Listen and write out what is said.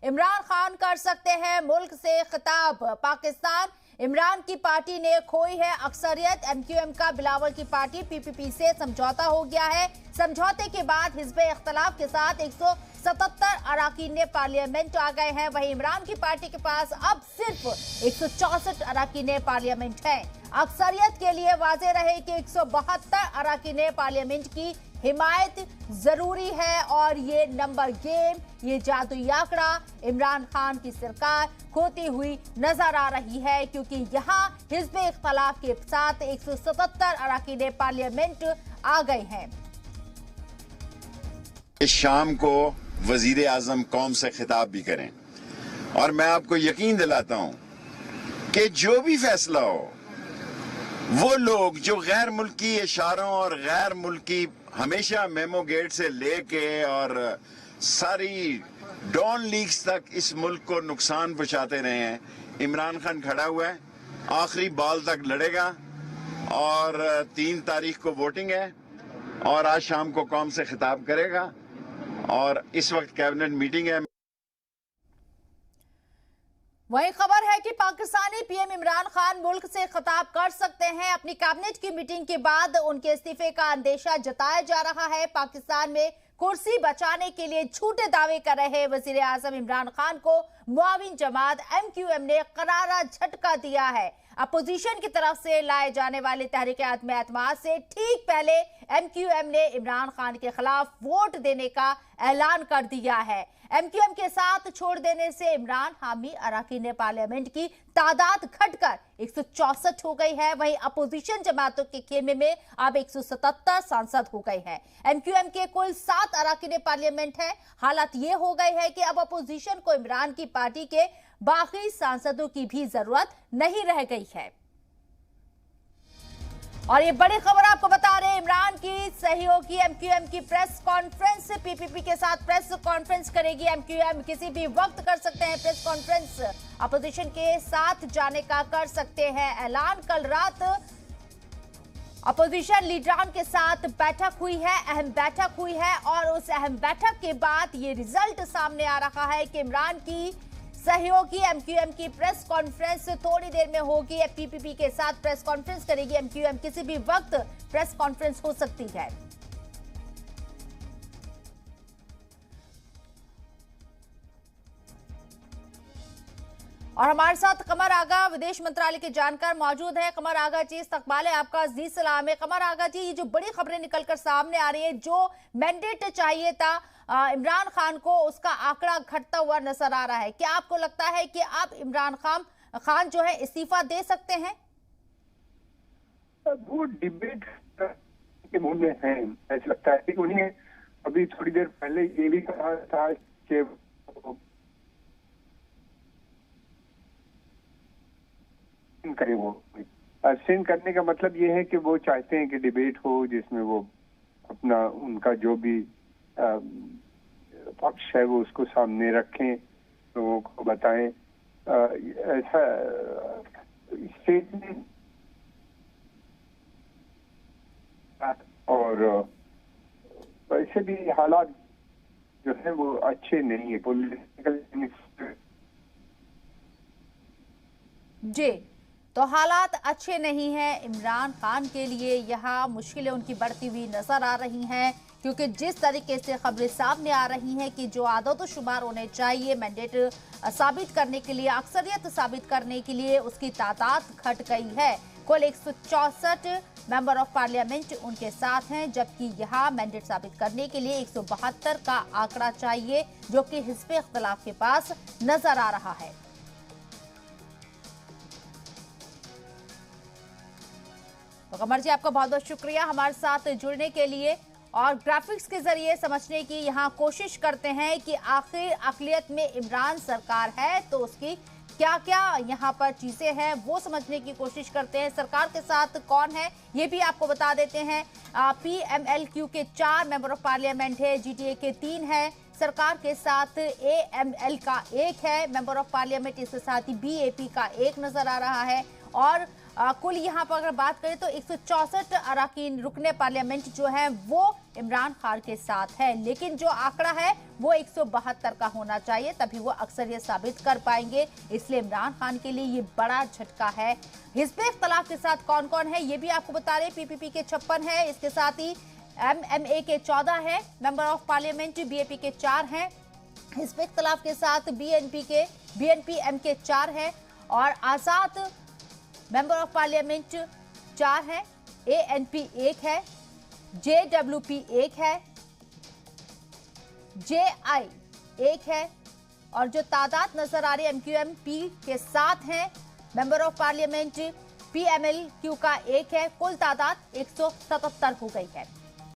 इमरान खान कर सकते हैं मुल्क से खिताब। पाकिस्तान इमरान की पार्टी ने खोई है अक्सरियत। एमक्यूएम का बिलावल की पार्टी पीपीपी से समझौता हो गया है। समझौते के बाद हिज़्ब इख्तिलाफ के साथ 177 अराकीन पार्लियामेंट आ गए हैं। वहीं इमरान की पार्टी के पास अब सिर्फ 164 अराकीन पार्लियामेंट है। अक्सरियत के लिए वाज़ेह रहे कि 172 अराकीन पार्लियामेंट की हिमायत जरूरी है और ये नंबर गेम, ये जादुई आंकड़ा इमरान खान की सरकार खोती हुई नजर आ रही है, क्योंकि यहाँ हिज़्ब इख्तिलाफ के साथ 177 अराकीन पार्लियामेंट आ गए हैं। इस शाम को वजीर आजम कौम से खिताब भी करें और मैं आपको यकीन दिलाता हूं कि जो भी फैसला हो, वो लोग जो गैर मुल्की इशारों और गैर मुल्की हमेशा मेमो गेट से लेके और सारी डॉन लीग्स तक इस मुल्क को नुकसान पहुंचाते रहे हैं, इमरान खान खड़ा हुआ है, आखिरी बॉल तक लड़ेगा और 3 तारीख को वोटिंग है और आज शाम को कौम से खिताब करेगा और इस वक्त कैबिनेट मीटिंग है। वही खबर है कि पाकिस्तानी पीएम इमरान खान मुल्क से खिताब कर सकते हैं। अपनी कैबिनेट की मीटिंग के बाद उनके इस्तीफे का अंदेशा जताया जा रहा है। पाकिस्तान में कुर्सी बचाने के लिए झूठे दावे कर रहे वजीर आजम इमरान खान को मुआविन जमात एमक्यूएम ने करारा झटका दिया है। अपोजिशन की तरफ से लाए जाने वाले तहरीक आदम एतमाद से ठीक पहले एमक्यूएम ने इमरान खान के खिलाफ वोट देने का ऐलान कर दिया है। एमक्यूएम के साथ छोड़ देने से इमरान हामी अराकीन पार्लियामेंट की तादाद घटकर 164 हो गई है। वहीं अपोजिशन जमातों के खेमे में अब 177 सांसद हो गए हैं। एमक्यूएम के कुल 7 अराकीन पार्लियामेंट है। हालात ये हो गई है कि अब अपोजिशन को इमरान की पार्टी के बाकी सांसदों की भी जरूरत नहीं रह गई है। और ये बड़ी खबर आपको बता रहे हैं, इमरान की सहयोगी एमक्यूएम की प्रेस कॉन्फ्रेंस पीपीपी के साथ प्रेस कॉन्फ्रेंस करेगी। एमक्यूएम किसी भी वक्त कर सकते हैं प्रेस कॉन्फ्रेंस, अपोजिशन के साथ जाने का कर सकते हैं ऐलान। कल रात अपोजिशन लीडरान के साथ बैठक हुई है, अहम बैठक हुई है और उस अहम बैठक के बाद ये रिजल्ट सामने आ रहा है कि इमरान की सहयोगी एमक्यूएम की प्रेस कॉन्फ्रेंस थोड़ी देर में होगी। पीपीपी के साथ प्रेस कॉन्फ्रेंस करेगी एमक्यूएम, किसी भी वक्त प्रेस कॉन्फ्रेंस हो सकती है। और हमारे साथ कमर आगा विदेश मंत्रालय के जानकार मौजूद हैं। कमर आगा जी, इस्तकबाल है आपका, जी सलाम है। कमर आगा जी, ये जो बड़ी खबरें निकलकर सामने आ रही है, जो मैंडेट चाहिए था इमरान खान को, उसका आंकड़ा घटता हुआ नजर आ रहा है। क्या आपको लगता है कि अब इमरान खान जो है इस्तीफा दे सकते हैं? वो डिबेट के मूड में है, ऐसा लगता है कि उन्हें अभी थोड़ी देर पहले ये भी कहा था कि करें। वो सिंध करने का मतलब ये है कि वो चाहते हैं कि डिबेट हो जिसमें वो अपना उनका जो भी पक्ष है वो उसको सामने रखें, लोगों को बताएं। ऐसा स्टेटमेंट और वैसे भी हालात जो है वो अच्छे नहीं है पॉलिटिकल जी। तो हालात अच्छे नहीं हैं इमरान खान के लिए, यहाँ मुश्किलें उनकी बढ़ती हुई नजर आ रही हैं, क्योंकि जिस तरीके से खबरें सामने आ रही हैं कि जो आदत शुमार होने चाहिए मैंडेट साबित करने के लिए, अक्सरियत साबित करने के लिए, उसकी तादाद घट गई है। कुल 164 मेंबर ऑफ पार्लियामेंट उनके साथ हैं, जबकि यहाँ मैंडेट साबित करने के लिए 172 का आंकड़ा चाहिए, जो कि हिज़्ब इख्तिलाफ के पास नजर आ रहा है। तो कमर जी, आपका बहुत बहुत शुक्रिया हमारे साथ जुड़ने के लिए और ग्राफिक्स के जरिए समझने की यहाँ कोशिश करते हैं कि आखिर अक़लियत में इमरान सरकार है तो उसकी क्या क्या यहाँ पर चीजें हैं वो समझने की कोशिश करते हैं। सरकार के साथ कौन है ये भी आपको बता देते हैं। पीएमएलक्यू के 4 मेंबर ऑफ पार्लियामेंट है, जीटीए के 3 है, सरकार के साथ एएमएल का 1 है मेंबर ऑफ पार्लियामेंट, इसके साथ ही बीएपी का 1 नजर आ रहा है और कुल यहाँ पर अगर बात करें तो 164 अरकान रुकने पार्लियामेंट जो है वो इमरान खान के साथ है, लेकिन जो आंकड़ा है वो 172 का होना चाहिए, तभी वो अक्सरियत साबित कर पाएंगे। इसलिए इमरान खान के लिए ये बड़ा झटका है। हिज़्ब इख्तिलाफ के साथ कौन कौन है ये भी आपको बता रहे। पीपीपी के 56 है, इसके साथ ही एमएमए के 14 है मेंबर ऑफ पार्लियामेंट, बीएपी के 4 हैं, हिज़्ब इख्तिलाफ के साथ बीएनपीएम के 4 है और आजाद मेंबर ऑफ पार्लियामेंट 4 है, एएनपी 1 है, जेडब्ल्यूपी 1 है, जेआई 1 है और जो तादाद नजर आ रही है एमक्यूएमपी के 7 है, मेंबर ऑफ पार्लियामेंट पीएमएलक्यू का 1 है। कुल तादाद 177 हो गई है।